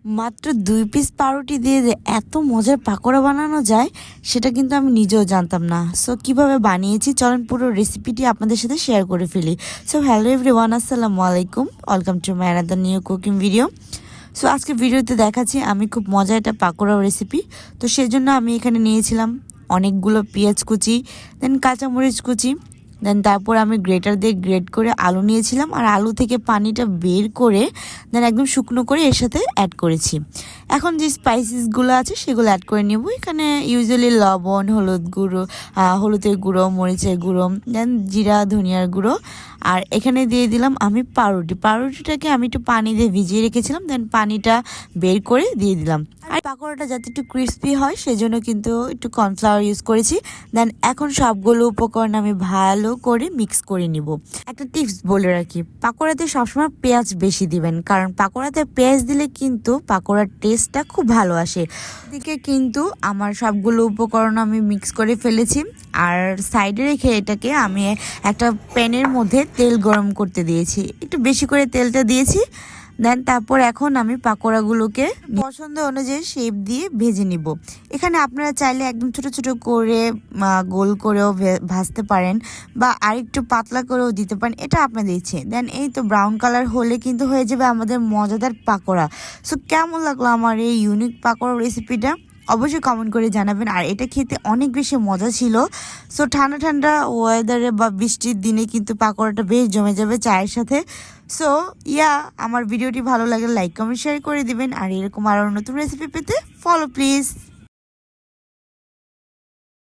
মাত্র 2 পিস পাউরুটি দিয়ে যে এত মজার পাকোড়া বানানো যায় সেটা কিন্তু আমি নিজেও জানতাম না। সো কিভাবে বানিয়েছি চলেন পুরো রেসিপিটি আপনাদের সাথে শেয়ার করে ফেলি। সো হ্যালো এভরিওয়ান, আসসালামু আলাইকুম, welcome to my another new cooking video. So আজকে ভিডিওতে দেখাচ্ছি আমি খুব মজার একটা পাকোড়া রেসিপি। তো সেজন্য আমি এখানে নিয়েছিলাম অনেকগুলো পেঁয়াজ কুচি, দেন কাঁচামরিচ কুচি, দেন তারপর আমি গ্রেটার দিয়ে গ্রেট করে আলু নিয়েছিলাম, আর আলু থেকে পানিটা বের করে দেন একদম শুকনো করে এর সাথে অ্যাড করেছি। এখন যে স্পাইসেসগুলো আছে সেগুলো অ্যাড করে নেব। এখানে ইউজুয়ালি লবণ, হলুদের গুঁড়ো, মরিচের গুঁড়ো, দেন জিরা, ধনিয়ার গুঁড়ো, আর এখানে দিয়ে দিলাম আমি পাউরুটিটাকে আমি একটু পানি দিয়ে ভিজিয়ে রেখেছিলাম, দেন পানিটা বের করে দিয়ে দিলাম। আর পাকোড়াটা যাতে একটু ক্রিস্পি হয় সেজন্য কিন্তু একটু কর্নফ্লাওয়ার ইউজ করেছি। দেন এখন সবগুলো উপকরণ আমি ভালো করে মিক্স করে নিব। একটা টিপস বলে রাখি, পাকোড়াতে সবসময় পেঁয়াজ বেশি দিবেন, কারণ পাকোড়াতে পেঁয়াজ দিলে কিন্তু পাকোড়ার টেস্টটা খুব ভালো আসে। এদিকে কিন্তু আমার সবগুলো উপকরণ আমি মিক্স করে ফেলেছি, আর সাইডে রেখে এটাকে আমি একটা প্যানের মধ্যে তেল গরম করতে দিয়েছি, একটু বেশি করে তেলটা দিয়েছি। দেন তারপর এখন আমি পাকোড়াগুলোকে পছন্দ অনুযায়ী শেপ দিয়ে ভেজে নিব। এখানে আপনারা চাইলে একদম ছোট ছোট করে গোল করেও ভাজতে পারেন, বা আরেকটু পাতলা করেও দিতে পারেন, এটা আপনাদের ইচ্ছে। দেন এই তো ব্রাউন কালার হলে কিন্তু হয়ে যাবে আমাদের মজাদার পাকোড়া। সো কেমন লাগলো আমার এই ইউনিক পাকোড়া রেসিপিটা অবশ্যই কমেন্ট করে জানাবেন। আর এটা খেতে অনেক বেশি মজা ছিল। সো ঠান্ডা ঠান্ডা ওয়েদারে বা বৃষ্টির দিনে কিন্তু পাকোড়াটা বেশ জমে যাবে চায়ের সাথে। সো আমার ভিডিওটি ভালো লাগলে লাইক কমেন্ট শেয়ার করে দিবেন, আর এরকম আরও নতুন রেসিপি পেতে ফলো প্লিজ।